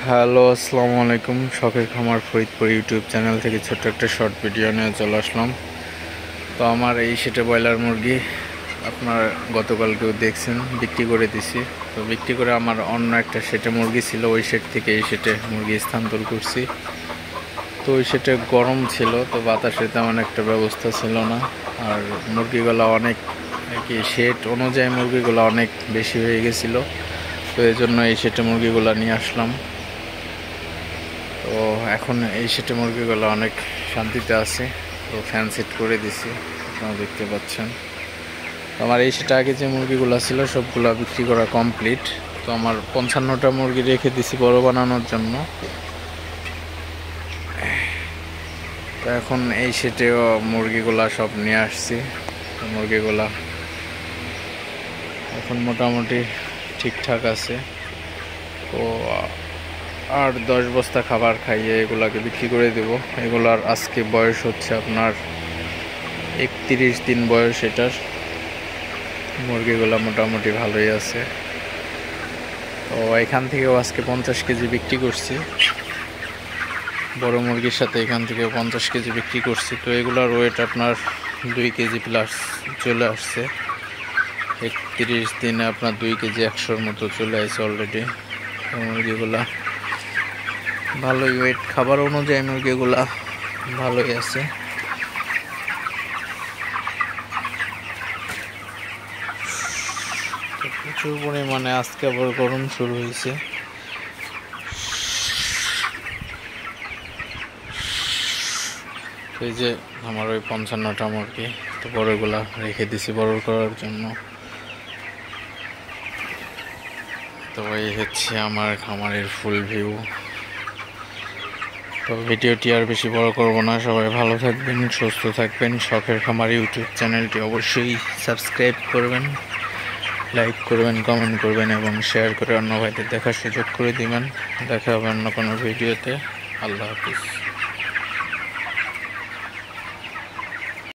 Hello, আসসালামু আলাইকুম। শখের খামার ফরিদপুর ইউটিউব চ্যানেল থেকে ছোট্ট একটা শর্ট ভিডিও নিয়ে চলে আসলাম। তো আমার এই সেটে ব্রয়লার মুরগি আপনার গতকালকেও দেখছেন বিক্রি করে দিছি। তো বিক্রি করে আমার অন্য একটা সেটে মুরগি ছিল, ওই সেট থেকে এই সেটে মুরগি স্থানান্তর করছি। তো ওই সেটে গরম ছিল, তো বাতাসের তেমন একটা ব্যবস্থা ছিল না, আর মুরগিগুলো অনেক কি সেট অনুযায়ী মুরগিগুলো অনেক বেশি হয়ে গেছিলো। তো এই জন্য এই সেটে মুরগিগুলো নিয়ে আসলাম। তো এখন এই সেটে মুরগিগুলো অনেক শান্তিতে আছে। তো ফ্যান সেট করে দিছি, আপনারা দেখতে পাচ্ছেন। তো আমার এই সেটে আগে যে মুরগিগুলো ছিল সবগুলো বিক্রি করা কমপ্লিট। তো আমার 55টা মুরগি রেখে দিছি বড় বানানোর জন্য। তো এখন এই সেটেও মুরগিগুলা সব নিয়ে আসছি। মুরগিগুলা এখন মোটামুটি ঠিকঠাক আছে। তো আর 10 বস্তা খাবার খাইয়ে এগুলাকে বিক্রি করে দেব। এগুলার আজকে বয়স হচ্ছে আপনার 31 দিন বয়স। এটার মুরগিগুলা মোটামুটি ভালোই আছে। তো এখান থেকেও আজকে 50 কেজি বিক্রি করছি, বড় মুরগির সাথে এখান থেকে 50 কেজি বিক্রি করছি। তো এগুলার ওয়েট আপনার 2 কেজি প্লাস চলে আসছে। 31 দিনে আপনার 2 কেজি 100-র মতো চলে আসছে অলরেডি। মুরগিগুলা ভালোই ওয়েট, খাবার অনুযায়ী মুরগিগুলা ভালোই আছে। প্রচুর পরিমাণে আজকে আবার গরম শুরু হয়েছে। এই যে আমার ওই 55টা মুরগি, তো বড়গুলা রেখে দিছি বড় করার জন্য। তো এই হচ্ছে আমার খামারের ফুল ভিউ। তো ভিডিওটি আর বেশি বড় করব না। সবাই ভালো থাকবেন, সুস্থ থাকবেন। শখের খামার ইউটিউব চ্যানেলটি অবশ্যই সাবস্ক্রাইব করবেন, লাইক করবেন, কমেন্ট করবেন এবং শেয়ার করে অন্য ভাইদের দেখার সুযোগ করে দিবেন। দেখা হবে অন্য কোনো ভিডিওতে। আল্লাহ হাফিজ।